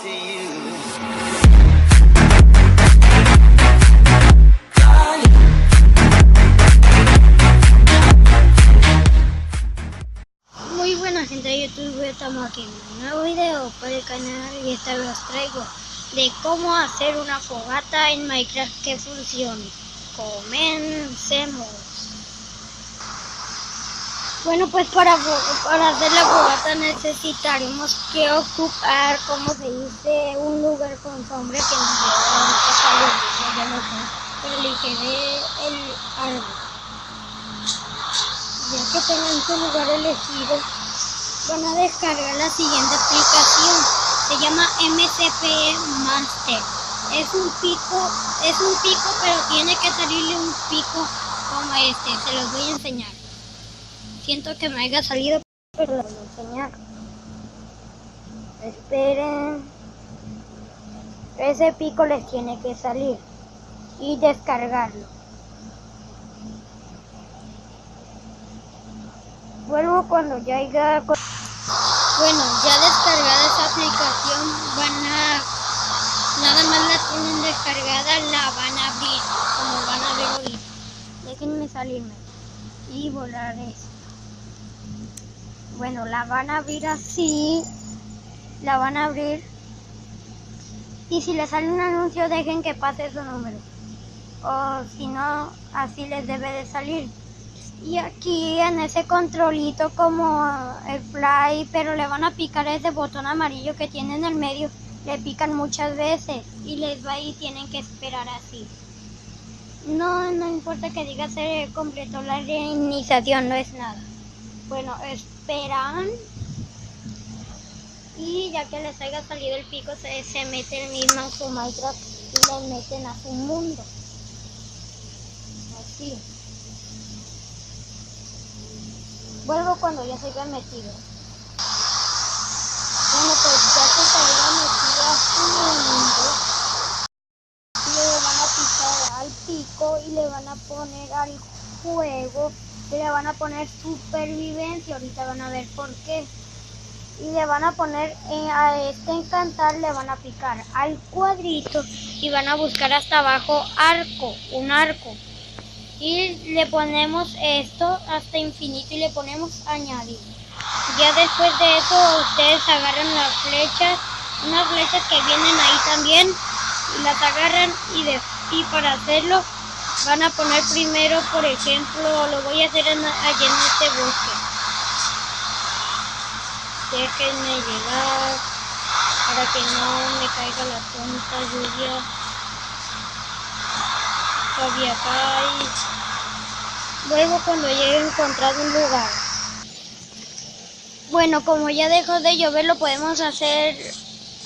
to you. Muy buena gente de YouTube, estamos aquí en un nuevo video para el canal y esta vez os traigo de cómo hacer una fogata en Minecraft que funcione. Comencemos. Bueno, pues para hacer la fogata necesitaremos que ocupar, como se dice, un lugar con sombra que nos lleve pero elegiré el árbol. Ya que tengan su lugar elegido, van a descargar la siguiente aplicación. Se llama MCP Master. Es un pico, pero tiene que salirle un pico como este. Se los voy a enseñar. Siento que me haya salido, pero les voy a enseñar. Esperen. Ese pico les tiene que salir y descargarlo. Vuelvo cuando ya haya... Bueno, ya descargada esa aplicación, nada más la tienen descargada, la van a abrir, como van a ver ahorita. Déjenme salirme y volar esto. Bueno, la van a abrir así, la van a abrir. Y si les sale un anuncio, dejen que pase su número. O si no, así les debe de salir. Y aquí en ese controlito como el fly, pero le van a picar ese botón amarillo que tiene en el medio, le pican muchas veces y les va y tienen que esperar así. No importa que diga se completó la reinización, no es nada. Bueno, esperan y ya que les haya salido el pico se meten mismo en su Minecraft y los meten a su mundo. Así. Vuelvo cuando ya se hayan metido. Bueno, pues ya que se hayan metido a su mundo, le van a picar al pico y le van a poner al juego y le van a poner supervivencia. Ahorita van a ver por qué. Y le van a poner a este encantar, le van a picar al cuadrito y van a buscar hasta abajo un arco. Y le ponemos esto hasta infinito y le ponemos añadir. Ya después de eso ustedes agarran las flechas, unas flechas que vienen ahí también, y las agarran y para hacerlo van a poner primero, por ejemplo, lo voy a hacer allá en este bosque. Déjenme llegar para que no me caiga la tonta lluvia. Todavía cae. Vuelvo cuando llegue a encontrar un lugar. Bueno, como ya dejó de llover, lo podemos hacer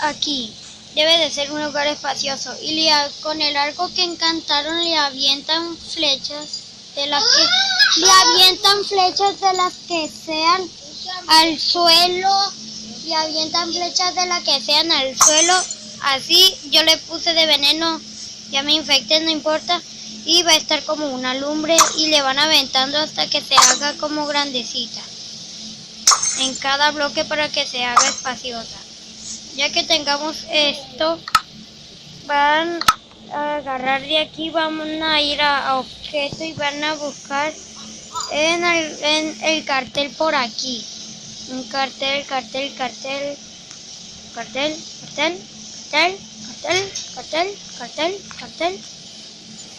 aquí. Debe de ser un lugar espacioso. Y con el arco que encantaron le avientan flechas de las que sean al suelo. Le avientan flechas de las que sean al suelo. Así yo le puse de veneno. Ya me infecté, no importa. Y va a estar como una lumbre y le van aventando hasta que se haga como grandecita en cada bloque para que se haga espaciosa. Ya que tengamos esto, van a agarrar de aquí, vamos a ir a objeto y van a buscar en el cartel por aquí. Un cartel.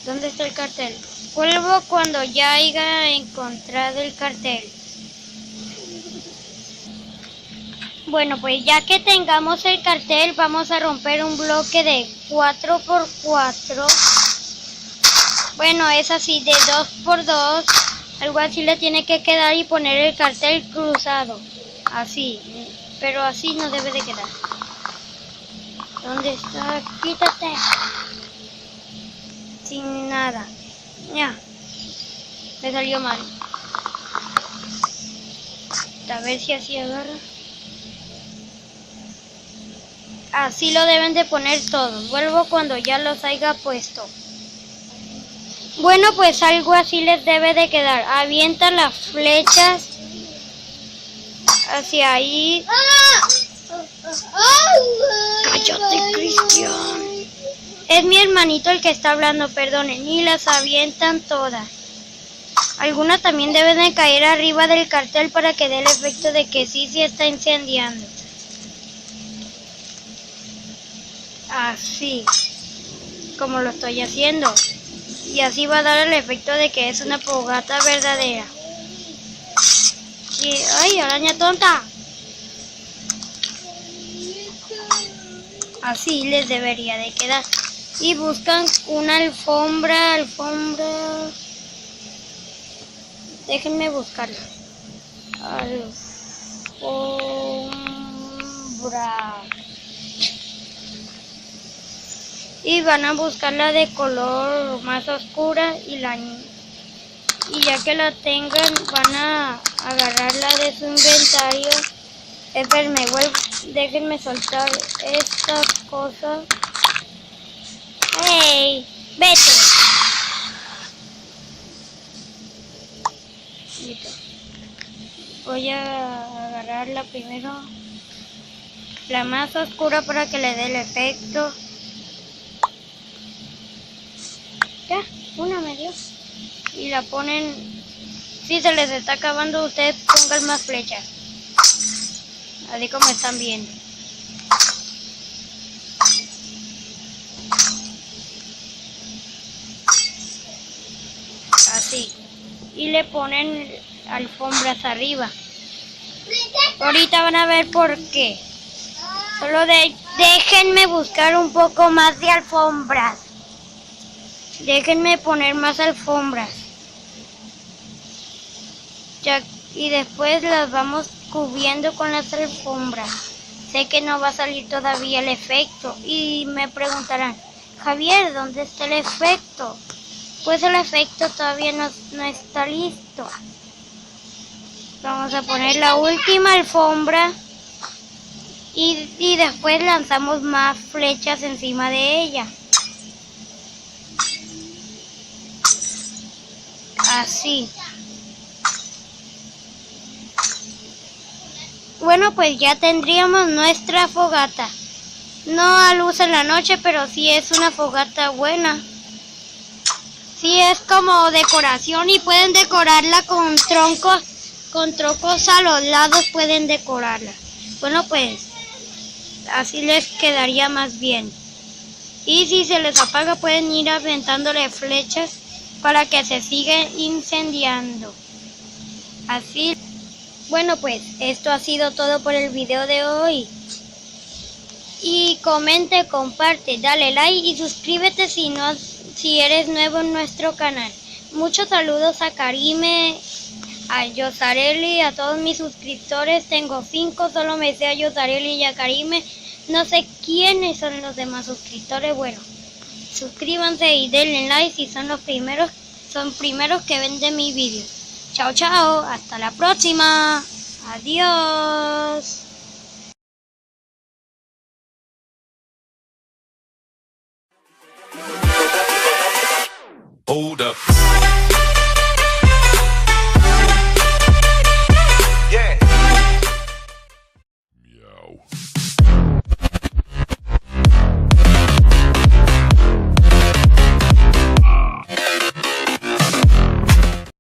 ¿Dónde está el cartel? Vuelvo cuando ya haya encontrado el cartel. Bueno, pues ya que tengamos el cartel, vamos a romper un bloque de 4x4. Bueno, es así, de 2x2. Algo así le tiene que quedar y poner el cartel cruzado. Así, pero así no debe de quedar. ¿Dónde está? Quítate. Sin nada. Ya. Me salió mal. A ver si así agarra. Así lo deben de poner todos. Vuelvo cuando ya los haya puesto. Bueno, pues algo así les debe de quedar. Avientan las flechas hacia ahí. hermanito el que está hablando, perdonen, y las avientan todas. Algunas también deben de caer arriba del cartel para que dé el efecto de que sí está incendiando. Así, como lo estoy haciendo. Y así va a dar el efecto de que es una fogata verdadera. Y, ¡ay, araña tonta! Así les debería de quedar. Y buscan una alfombra. Déjenme buscarla. Alfombra. Y van a buscarla de color más oscura y ya que la tengan van a agarrarla de su inventario. Espérenme, déjenme soltar esta cosa. ¡Hey! ¡Vete! Listo. Voy a agarrarla primero, la más oscura, para que le dé el efecto. Ya, una me dio. Y la ponen. Si se les está acabando, ustedes pongan más flechas. Así como están viendo. Así. Y le ponen alfombras arriba. Ahorita van a ver por qué. Solo déjenme buscar un poco más de alfombras. Déjenme poner más alfombras. Y después las vamos cubriendo con las alfombras. Sé que no va a salir todavía el efecto. Y me preguntarán, Javier, ¿dónde está el efecto? Pues el efecto todavía no está listo. Vamos a poner la última alfombra. Y después lanzamos más flechas encima de ella. Así. Bueno, pues ya tendríamos nuestra fogata. No a luz en la noche, pero sí es una fogata buena. Sí es como decoración y pueden decorarla con troncos a los lados, pueden decorarla. Bueno, pues así les quedaría más bien. Y si se les apaga, pueden ir aventándole flechas para que se siga incendiando. Así. Bueno, pues esto ha sido todo por el video de hoy. Y comente, comparte, dale like y suscríbete si eres nuevo en nuestro canal. Muchos saludos a Karime, a Yosareli, a todos mis suscriptores. Tengo 5, solo me sé a Yosareli y a Karime. No sé quiénes son los demás suscriptores. Bueno, suscríbanse y denle like si son primeros que ven de mi vídeo. Chao, chao, hasta la próxima. Adiós. Hold up.